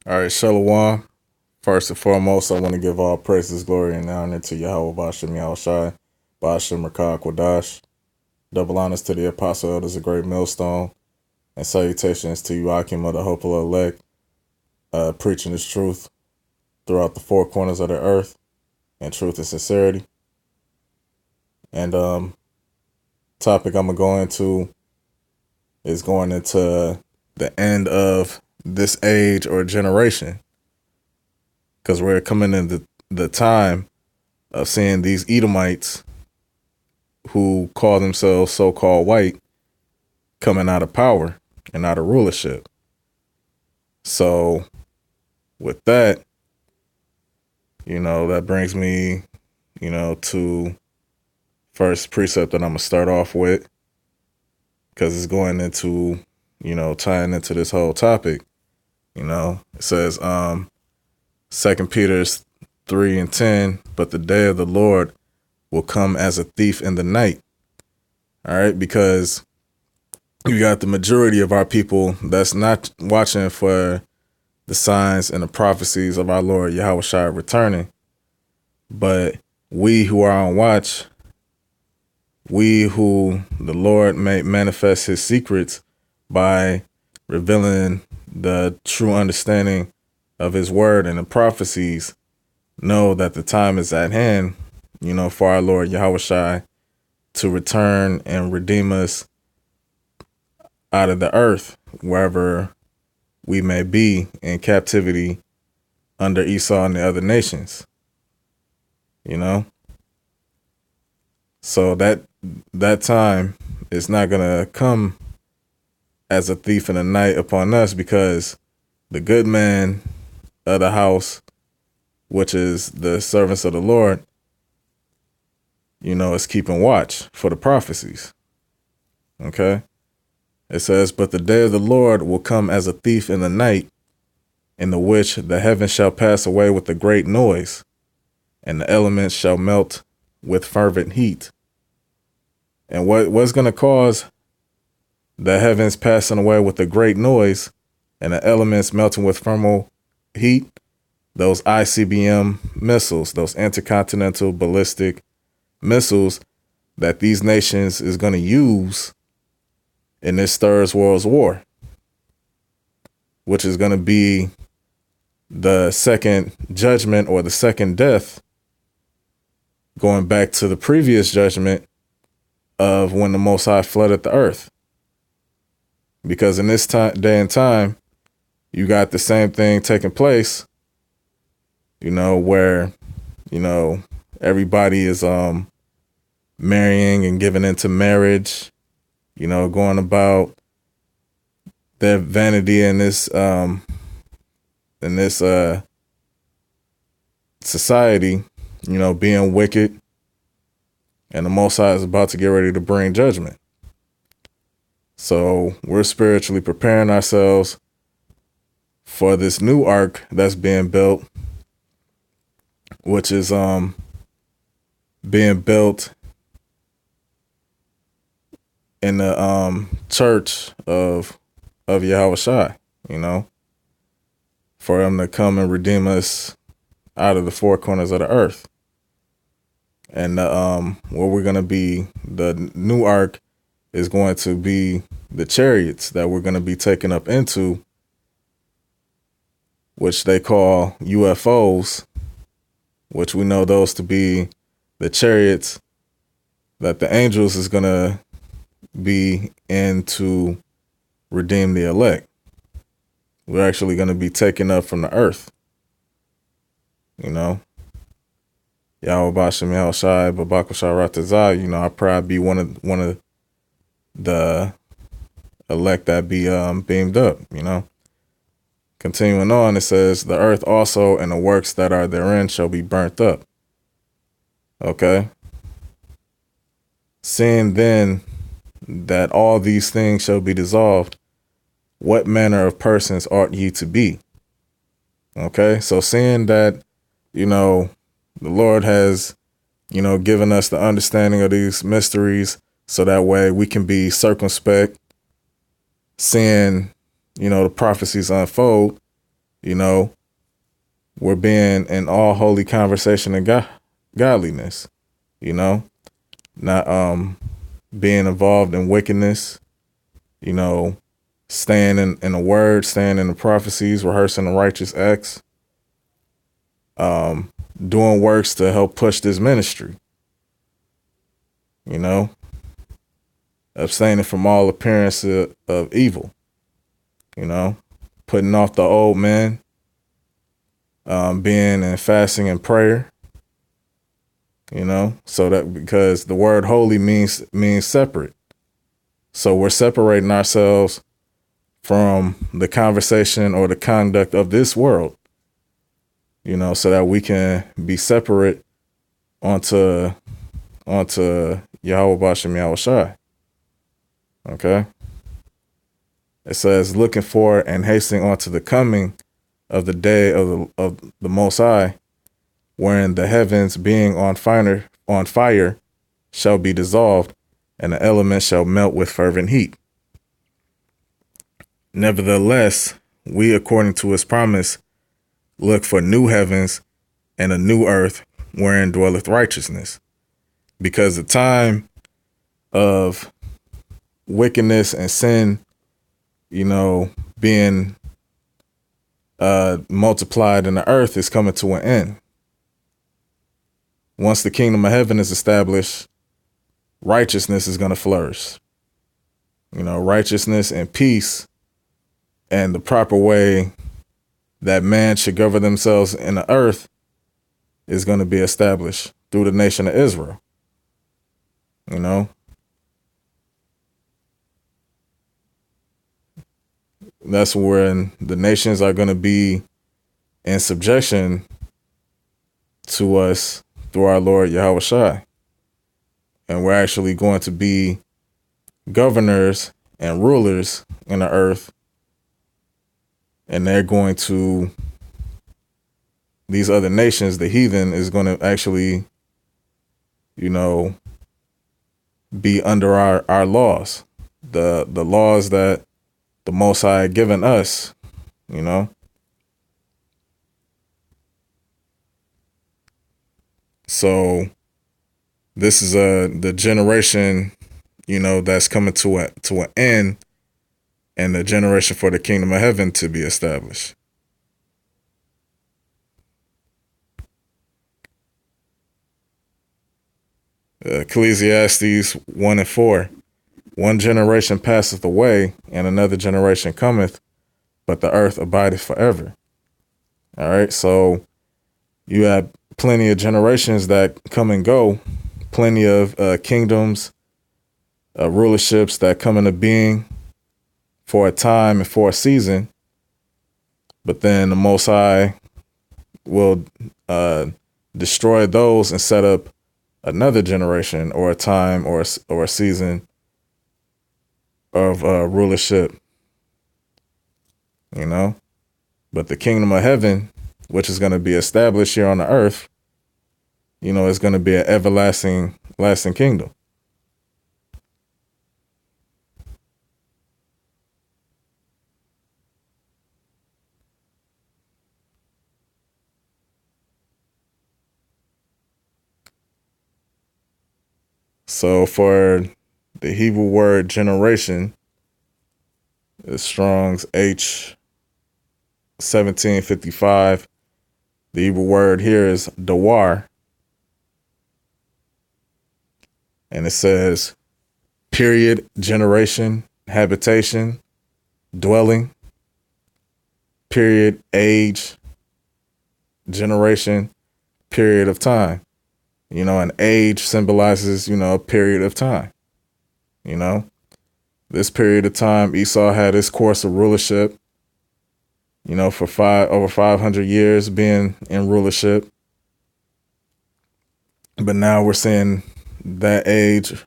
All right, Shalom. First and foremost, I want to give all praises, glory, and honor to Yahweh Bashem Yahushai, Bashem Rakah Kwadash. Double honors to the Apostle Elders, a great millstone, and salutations to you, Akim of the Hopeful Elect, preaching this truth throughout the four corners of the earth, and truth and sincerity. And topic I'm gonna go into is going into the end of this age or generation, because we're coming into the time of seeing these Edomites who call themselves so-called white coming out of power and out of rulership. So with that, that brings me, to first precept that I'm going to start off with, because it's going into, tying into this whole topic. It says, 2 Peter 3:10, but the day of the Lord will come as a thief in the night. All right, because you got the majority of our people that's not watching for the signs and the prophecies of our Lord Yahushua returning. But we who are on watch, we who the Lord may manifest his secrets by revealing the true understanding of his word and the prophecies, know that the time is at hand, for our Lord Yahushua to return and redeem us out of the earth, wherever we may be in captivity under Esau and the other nations. So that time is not gonna come as a thief in the night upon us, because the good man of the house, which is the servants of the Lord, is keeping watch for the prophecies. Okay? It says, but the day of the Lord will come as a thief in the night, in the which the heavens shall pass away with a great noise, and the elements shall melt with fervent heat. And what's going to cause the heavens passing away with a great noise and the elements melting with thermal heat? Those ICBM missiles, those intercontinental ballistic missiles that these nations is going to use in this Third World War, which is going to be the second judgment or the second death, going back to the previous judgment of when the Most High flooded the earth. Because in this day and time, you got the same thing taking place, where, everybody is marrying and giving into marriage, going about their vanity in this society, being wicked, and the Most High is about to get ready to bring judgment. So we're spiritually preparing ourselves for this new ark that's being built, which is being built in the church of Yahushua, for him to come and redeem us out of the four corners of the earth. And where we're going to be, the new ark is going to be the chariots that we're going to be taken up into, which they call UFOs, which we know those to be the chariots that the angels is going to be in to redeem the elect. We're actually going to be taken up from the earth. Yahweh Bashem Yahushai, Babakashai Ratazah, I probably be one of the elect that be beamed up, Continuing on, it says, the earth also and the works that are therein shall be burnt up. Okay. Seeing then that all these things shall be dissolved, what manner of persons ought ye to be? Okay. So seeing that, the Lord has, given us the understanding of these mysteries, so that way we can be circumspect, seeing, the prophecies unfold, You know, we're being in all holy conversation and godliness, you know, not being involved in wickedness, you know, staying in the word, staying in the prophecies, rehearsing the righteous acts, doing works to help push this ministry, you know, abstaining from all appearance of evil, you know, putting off the old man, being in fasting and prayer, you know, so that because the word holy means separate. So we're separating ourselves from the conversation or the conduct of this world, you know, so that we can be separate onto Yahweh Bashem Yahweh Shai. Okay. It says, looking for and hastening onto the coming of the day of the Most High, wherein the heavens being on fire shall be dissolved, and the elements shall melt with fervent heat. Nevertheless, we, according to his promise, look for new heavens and a new earth wherein dwelleth righteousness. Because the time of wickedness and sin, you know, being multiplied in the earth is coming to an end. Once the kingdom of heaven is established, righteousness is going to flourish. You know, righteousness and peace and the proper way that man should govern themselves in the earth is going to be established through the nation of Israel. You know, that's when the nations are going to be in subjection to us through our Lord Yahweh Shai. And we're actually going to be governors and rulers in the earth. And they're going to, these other nations, the heathen, is going to actually, you know, be under our laws, the laws that the Most High had given us, you know. So this is the generation, you know, that's coming to an end, and the generation for the kingdom of heaven to be established. Ecclesiastes 1:4. One generation passeth away, and another generation cometh, but the earth abideth forever. All right, so you have plenty of generations that come and go, plenty of kingdoms, rulerships that come into being for a time and for a season, but then the Most High will destroy those and set up another generation or a time or a season of rulership, you know. But the kingdom of heaven, which is going to be established here on the earth, you know, is going to be an everlasting kingdom. So for the Hebrew word generation, is Strong's H 1755. The Hebrew word here is dawar. And it says period, generation, habitation, dwelling, period, age, generation, period of time. You know, an age symbolizes, you know, a period of time. You know, this period of time, Esau had his course of rulership, you know, for over 500 years being in rulership. But now we're seeing that age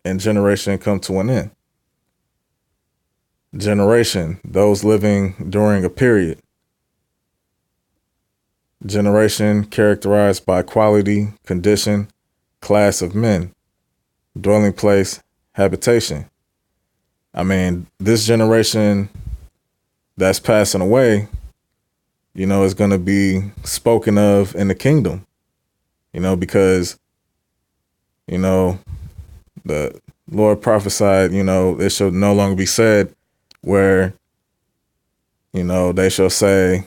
and generation come to an end. Generation, those living during a period. Generation characterized by quality, condition, class of men, dwelling place, habitation. I mean, this generation that's passing away, is going to be spoken of in the kingdom, because, the Lord prophesied, it shall no longer be said where, they shall say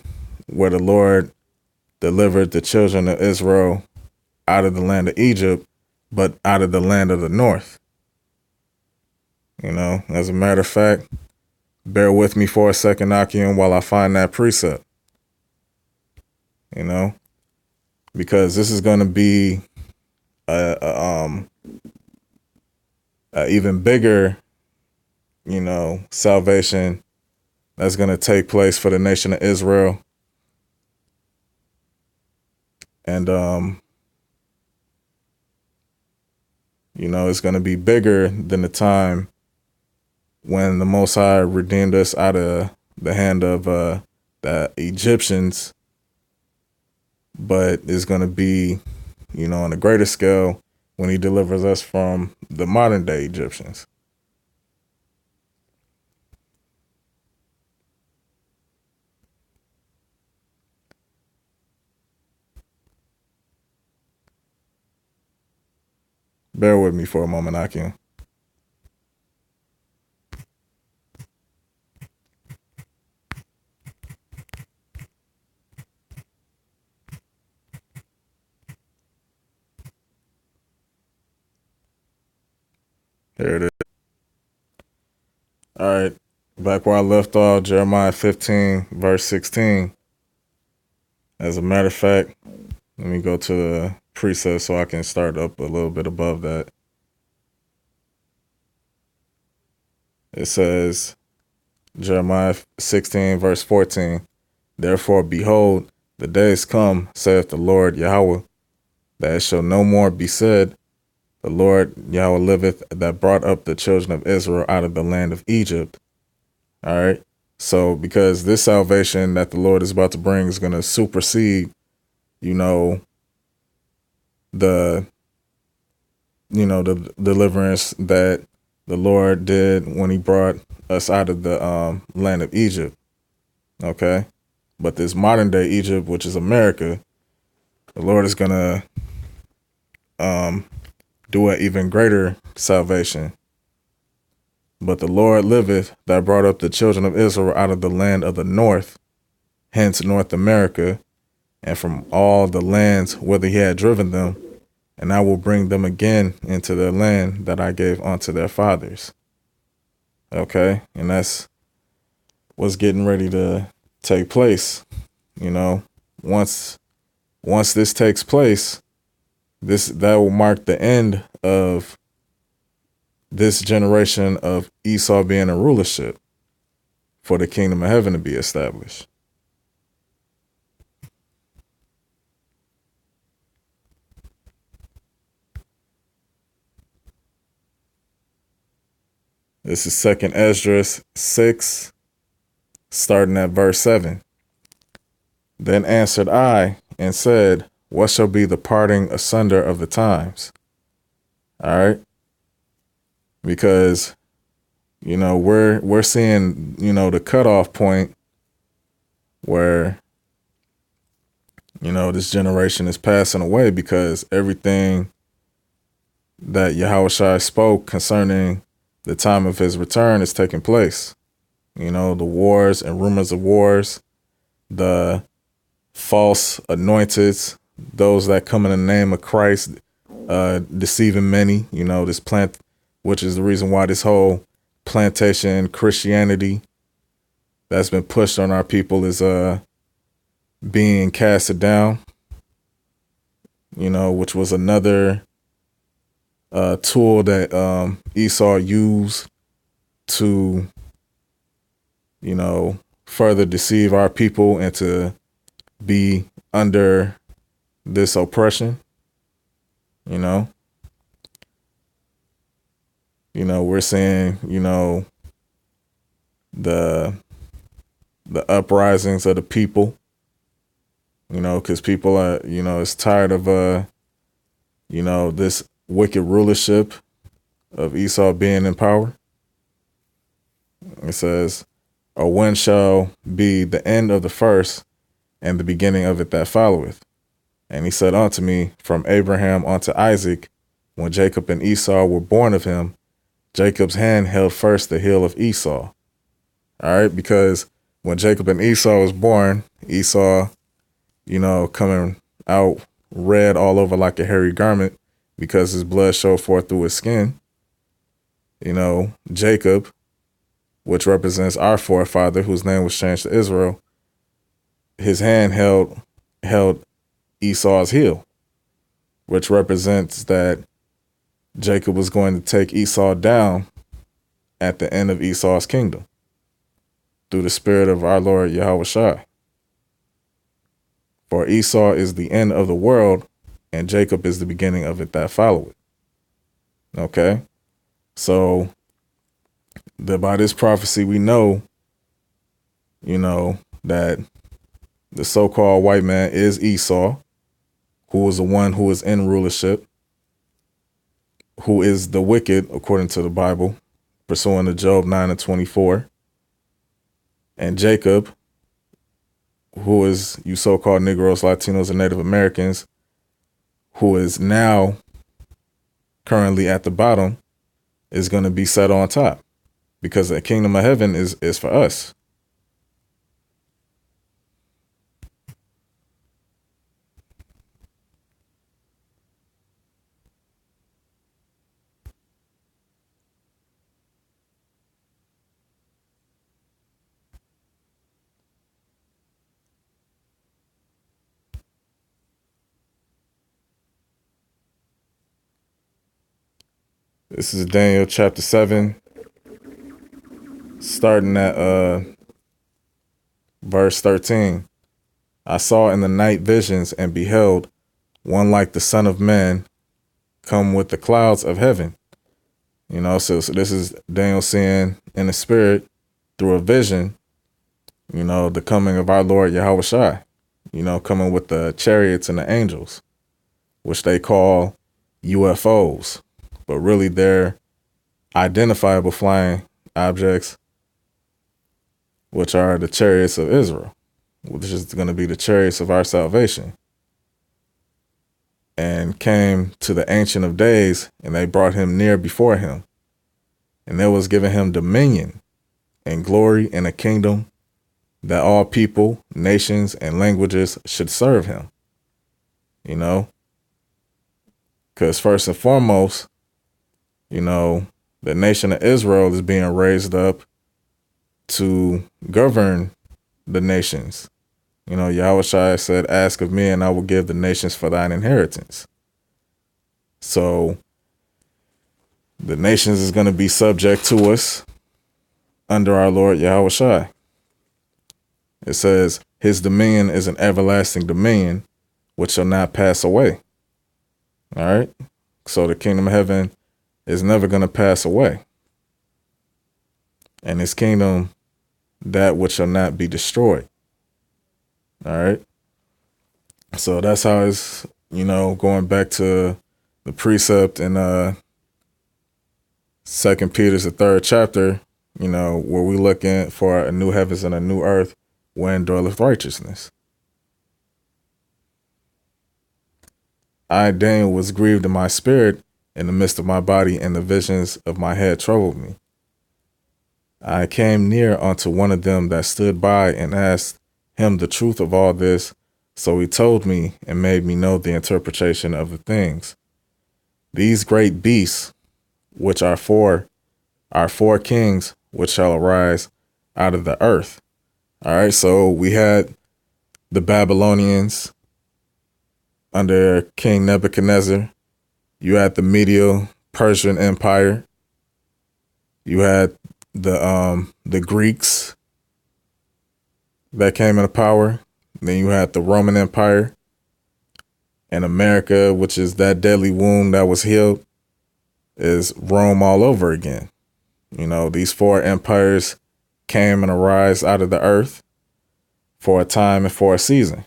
where the Lord delivered the children of Israel out of the land of Egypt, but out of the land of the north. As a matter of fact, bear with me for a second, Akim, while I find that precept, because this is going to be a even bigger, salvation that's going to take place for the nation of Israel. And, it's going to be bigger than the time when the Most High redeemed us out of the hand of the Egyptians, but it's going to be, on a greater scale when he delivers us from the modern day Egyptians. Bear with me for a moment, Akim. There it is. All right. Back where I left off, Jeremiah 15, verse 16. As a matter of fact, let me go to the precept so I can start up a little bit above that. It says, Jeremiah 16, verse 14, therefore, behold, the days come, saith the Lord Yahweh, that it shall no more be said, the Lord Yahweh liveth, that brought up the children of Israel out of the land of Egypt. All right. So because this salvation that the Lord is about to bring is going to supersede, the deliverance that the Lord did when he brought us out of the land of Egypt. Okay. But this modern day Egypt, which is America, the Lord is going to do an even greater salvation. But the Lord liveth, that brought up the children of Israel out of the land of the north, hence North America, and from all the lands whither he had driven them, and I will bring them again into their land that I gave unto their fathers. Okay, and that's what's getting ready to take place. Once this takes place, that will mark the end of this generation of Esau being in rulership for the kingdom of heaven to be established. This is 2nd Esdras 6, starting at verse 7. Then answered I and said, what shall be the parting asunder of the times? All right. Because, we're seeing, the cutoff point where, this generation is passing away because everything that Yahushua spoke concerning the time of his return is taking place. The wars and rumors of wars, the false anointeds, those that come in the name of Christ, deceiving many, this plant, which is the reason why this whole plantation Christianity that's been pushed on our people is being casted down, which was another tool that Esau used to, further deceive our people and to be under this oppression. We're seeing, the uprisings of the people, because people are, is tired of, this wicked rulership of Esau being in power. It says, or when shall be the end of the first, and the beginning of it that followeth. And he said unto me, from Abraham unto Isaac, when Jacob and Esau were born of him, Jacob's hand held first the heel of Esau. All right, because when Jacob and Esau was born, Esau, coming out red all over like a hairy garment because his blood showed forth through his skin. Jacob, which represents our forefather, whose name was changed to Israel, his hand held Esau's heel, which represents that Jacob was going to take Esau down at the end of Esau's kingdom through the spirit of our Lord Yahweh Shai. For Esau is the end of the world, and Jacob is the beginning of it that followeth. Okay? So by this prophecy, we know, that the so-called white man is Esau, who is the one who is in rulership, who is the wicked, according to the Bible, pursuant to Job 9:24. And Jacob, who is you so-called Negroes, Latinos, and Native Americans, who is now currently at the bottom, is going to be set on top, because the kingdom of heaven is for us. This is Daniel chapter 7, starting at verse 13. I saw in the night visions, and beheld one like the Son of Man come with the clouds of heaven. So this is Daniel seeing in the spirit through a vision, the coming of our Lord Yahweh Shai, coming with the chariots and the angels, which they call UFOs. But really, they're identifiable flying objects, which are the chariots of Israel, which is going to be the chariots of our salvation. And came to the Ancient of Days, and they brought him near before him. And there was given him dominion and glory and a kingdom, that all people, nations, and languages should serve him. Because first and foremost, the nation of Israel is being raised up to govern the nations. Yahweh Shai said, ask of me, and I will give the nations for thine inheritance. So the nations is going to be subject to us under our Lord Yahweh Shai. It says, his dominion is an everlasting dominion, which shall not pass away. All right. So the kingdom of heaven is never going to pass away. And his kingdom, that which shall not be destroyed. All right. So that's how it's, going back to the precept in 2 Peter's the 3rd chapter, where we looking for a new heavens and a new earth wherein dwelleth righteousness. I, Daniel, was grieved in my spirit in the midst of my body, and the visions of my head troubled me. I came near unto one of them that stood by, and asked him the truth of all this. So he told me, and made me know the interpretation of the things. These great beasts, which are four kings, which shall arise out of the earth. All right, so we had the Babylonians under King Nebuchadnezzar. You had the Medo-Persian Empire. You had the Greeks that came into power. Then you had the Roman Empire, and America, which is that deadly wound that was healed, is Rome all over again. These four empires came and arise out of the earth for a time and for a season.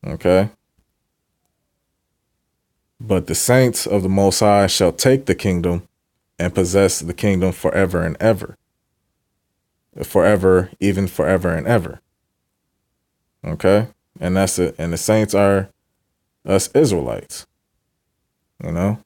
Okay. But the saints of the Most High shall take the kingdom and possess the kingdom forever and ever. Forever, even forever and ever. Okay. And that's it. And the saints are us Israelites, you know?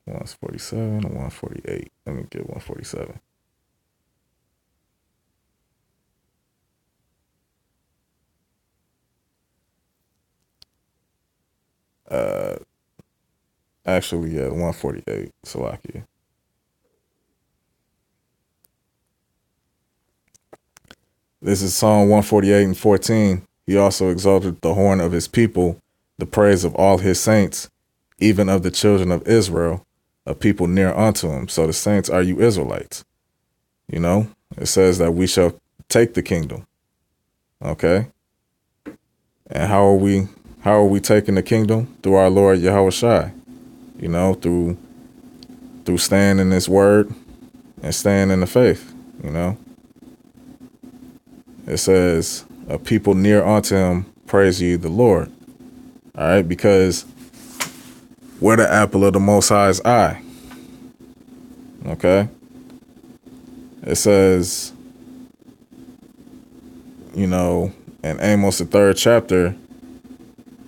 One's 47 and 148. Let me get 147. Uh, Actually, yeah, 148. Salakia. This is Psalm 148 and 14. He also exalted the horn of his people, the praise of all his saints, even of the children of Israel, a people near unto him. So the saints are you Israelites. You know, it says that we shall take the kingdom. Okay. And how are we taking the kingdom? Through our Lord Yahweh Shai. You know, through staying in his word and staying in the faith, you know. It says, a people near unto him praise ye the Lord. All right, because we're the apple of the Most High's eye. Okay. It says, you know, in Amos, the 3rd chapter,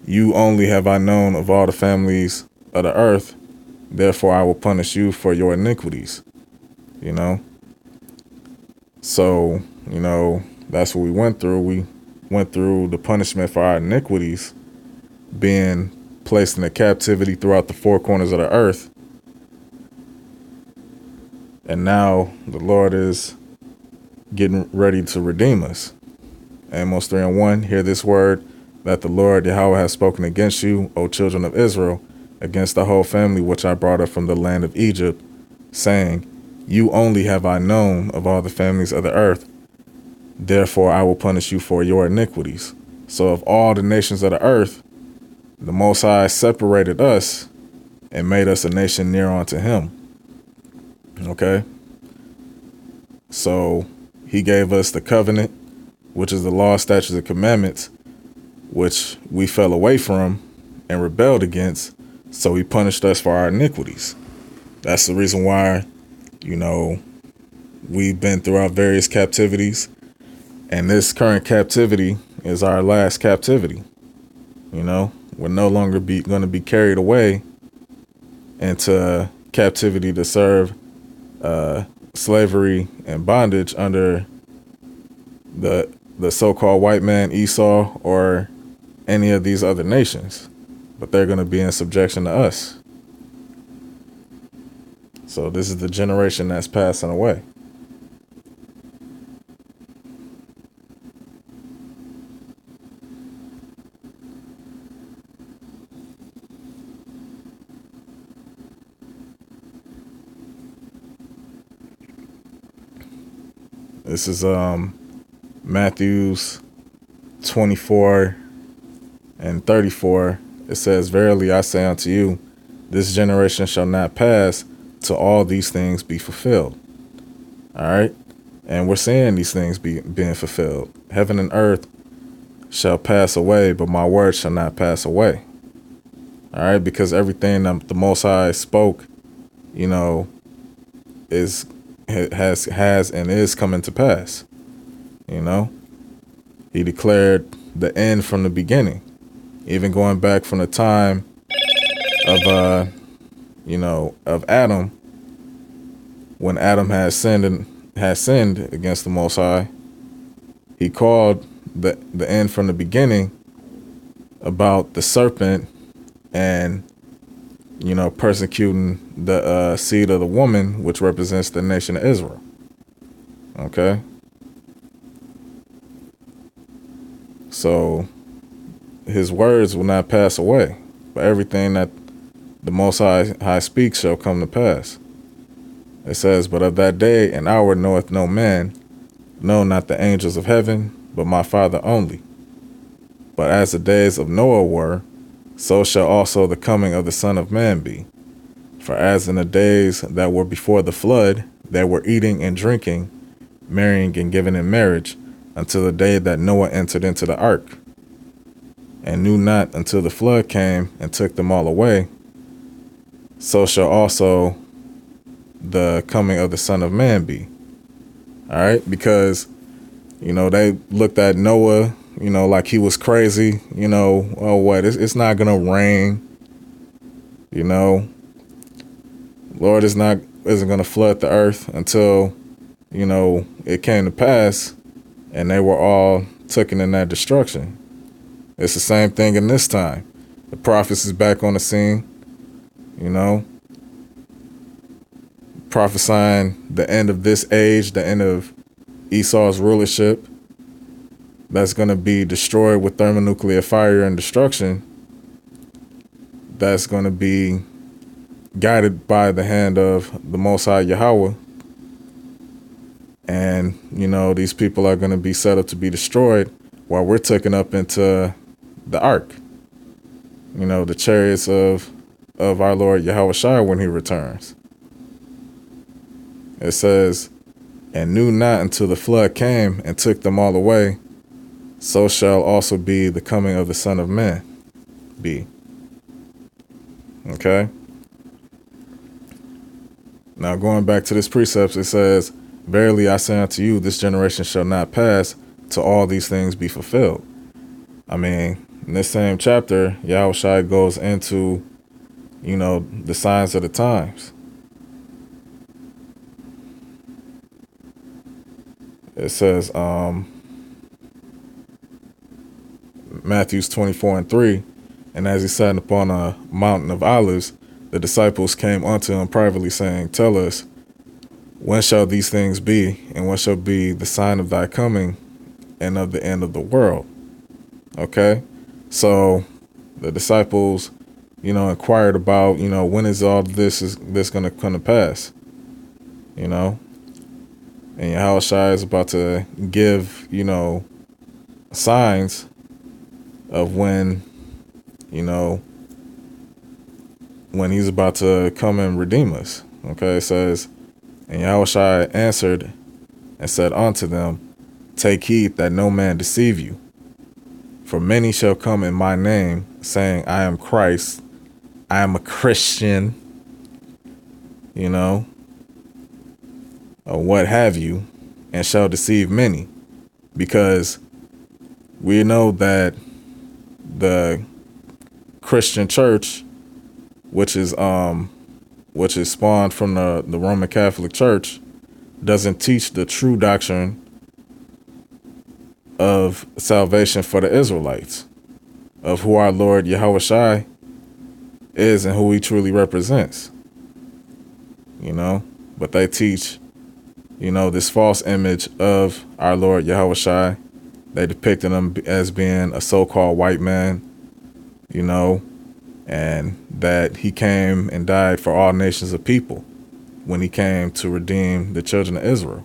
you only have I known of all the families of the earth, therefore I will punish you for your iniquities, you know. So, you know, that's what we went through. We went through the punishment for our iniquities, being placed in a captivity throughout the four corners of the earth. And now the Lord is getting ready to redeem us. Amos 3 and 1, hear this word that the Lord Yahweh has spoken against you, O children of Israel, against the whole family which I brought up from the land of Egypt, saying, you only have I known of all the families of the earth, therefore I will punish you for your iniquities. So of all the nations of the earth, the Most High separated us and made us a nation near unto him. Okay? So he gave us the covenant, which is the law, statutes, and commandments, which we fell away from and rebelled against. So he punished us for our iniquities. That's the reason why, you know, we've been throughout various captivities. And this current captivity is our last captivity. You know, we're no longer going to be carried away into captivity to serve slavery and bondage under the so-called white man Esau or any of these other nations, but they're going to be in subjection to us. So this is the generation that's passing away. This is Matthew's 24 and 34. It says, verily I say unto you, this generation shall not pass till all these things be fulfilled. All right. And we're seeing these things being fulfilled. Heaven and earth shall pass away, but my word shall not pass away. All right. Because everything that the Most High spoke, you know, has and is coming to pass. You know, he declared the end from the beginning, even going back from the time of of Adam, when Adam had sinned against the Most High. He called the end from the beginning about the serpent and, you know, persecuting the seed of the woman, which represents the nation of Israel. Okay. So his words will not pass away, but everything that the Most High speaks shall come to pass. It says, but of that day and hour knoweth no man, no, not the angels of heaven, but my Father only. But as the days of Noah were, so shall also the coming of the Son of Man be. For as in the days that were before the flood, they were eating and drinking, marrying and giving in marriage, until the day that Noah entered into the ark. and knew not until the flood came and took them all away, so shall also the coming of the Son of Man be. All right, because they looked at Noah, like he was crazy. Oh, what? It's not gonna rain. Lord isn't gonna flood the earth until it came to pass, and they were all taken in that destruction. It's the same thing in this time. The prophets is back on the scene, prophesying the end of this age, the end of Esau's rulership, that's going to be destroyed with thermonuclear fire and destruction, that's going to be guided by the hand of the Most High Yahweh. And, these people are going to be set up to be destroyed while we're taken up into the ark, the chariots of our Lord Yahweh Shai when he returns. It says, and knew not until the flood came and took them all away, so shall also be the coming of the Son of Man be. Okay? Now going back to this precept, it says, verily I say unto you, this generation shall not pass till all these things be fulfilled. I mean, in this same chapter, Yahweh Shai goes into, the signs of the times. It says, Matthews 24:3, and as he sat upon a mountain of olives, the disciples came unto him privately, saying, tell us, when shall these things be, and what shall be the sign of thy coming and of the end of the world? Okay, so the disciples, inquired about, when is all this going to come to pass? And Yahweh Shai is about to give, signs of when he's about to come and redeem us. Okay, it says, and Yahweh Shai answered and said unto them, take heed that no man deceive you. For many shall come in my name, saying, I am Christ, I am a Christian, or what have you, and shall deceive many, because we know that the Christian church, which is spawned from the Roman Catholic Church, doesn't teach the true doctrine of salvation for the Israelites, of who our Lord Yahweh Shai is and who he truly represents. But they teach, this false image of our Lord Yahweh Shai. They depicted him as being a so-called white man, and that he came and died for all nations of people when he came to redeem the children of Israel.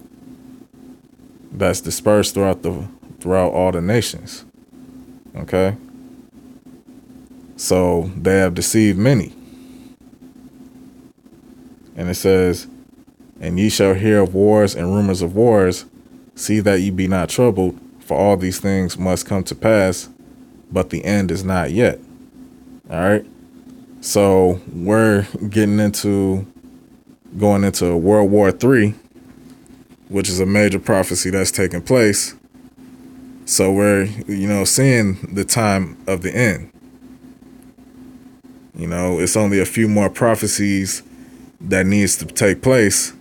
That's dispersed throughout all the nations. Okay? So they have deceived many. And it says, and ye shall hear of wars and rumors of wars. See that ye be not troubled, for all these things must come to pass, but the end is not yet. All right. So we're going into World War III, which is a major prophecy that's taking place. So we're, seeing the time of the end. It's only a few more prophecies that needs to take place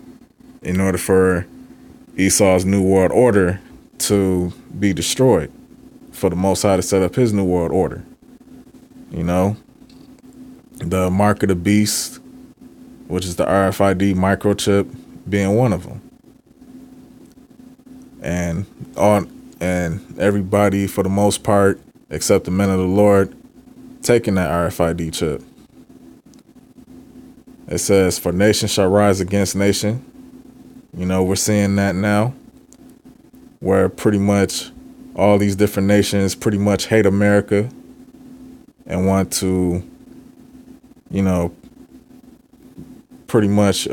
in order for Esau's new world order to be destroyed, for the Most High to set up his new world order. The mark of the beast, which is the RFID microchip, being one of them. And everybody, for the most part, except the men of the Lord, taking that RFID chip. It says, for nation shall rise against nation. We're seeing that now, where pretty much all these different nations pretty much hate America and want to, pretty much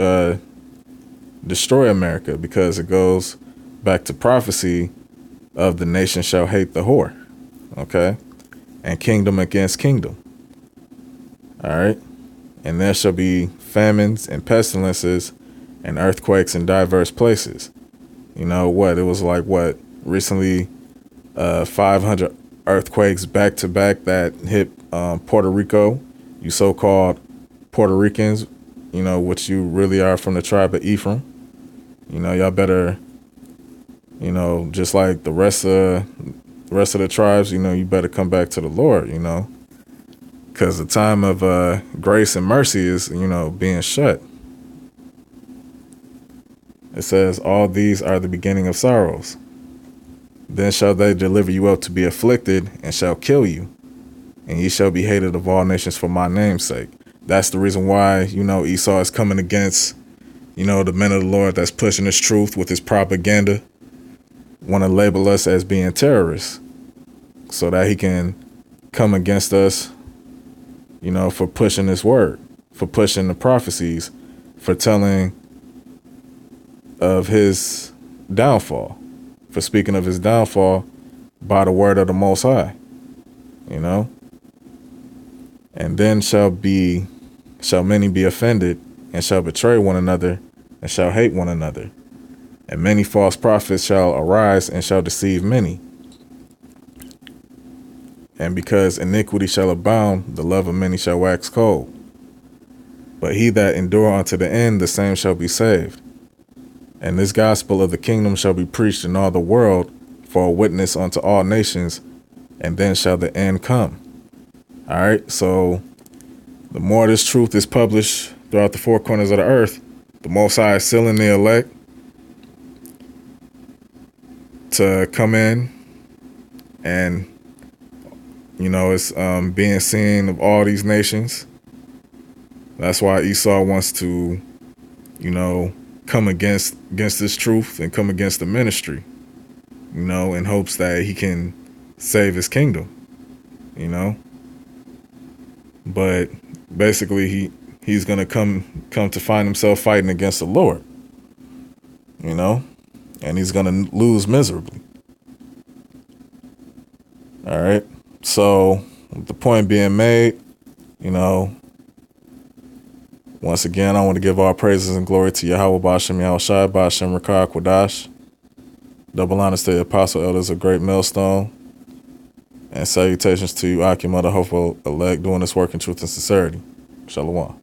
destroy America, because it goes back to prophecy of the nation shall hate the whore. Okay. and kingdom against kingdom. All right. And there shall be famines and pestilences and earthquakes in diverse places. You know what? It was like what recently 500 earthquakes back to back that hit Puerto Rico. You so-called Puerto Ricans, you know, which you really are from the tribe of Ephraim. You know, y'all better, you know, just like the rest of the tribes, you know, you better come back to the Lord, you know, because the time of grace and mercy is, you know, being shut. It says, all these are the beginning of sorrows. Then shall they deliver you up to be afflicted and shall kill you, and ye shall be hated of all nations for my name's sake. That's the reason why, you know, Esau is coming against, you know, the men of the Lord that's pushing his truth with his propaganda, want to label us as being terrorists so that he can come against us, you know, for pushing this word, for pushing the prophecies, for telling of his downfall, for speaking of his downfall by the word of the Most High, you know. And then shall many be offended and shall betray one another and shall hate one another. And many false prophets shall arise and shall deceive many. And because iniquity shall abound, the love of many shall wax cold. But he that endure unto the end, the same shall be saved. And this gospel of the kingdom shall be preached in all the world for a witness unto all nations, and then shall the end come. All right, so the more this truth is published throughout the four corners of the earth, the Most High is sealing the elect to come in, and, you know, it's being seen of all these nations. That's why Esau wants to, you know, come against this truth and come against the ministry, you know, in hopes that he can save his kingdom, you know. But basically he's going to come to find himself fighting against the Lord, you know, and he's going to lose miserably. All right. So the point being made, you know, once again, I want to give all praises and glory to Yahweh Bashem, Yahushai Bashem, Rakah Quadash. Double honors to the apostle elders of Great Millstone. And salutations to you, Akim, the hopeful elect, doing this work in truth and sincerity. Shalom.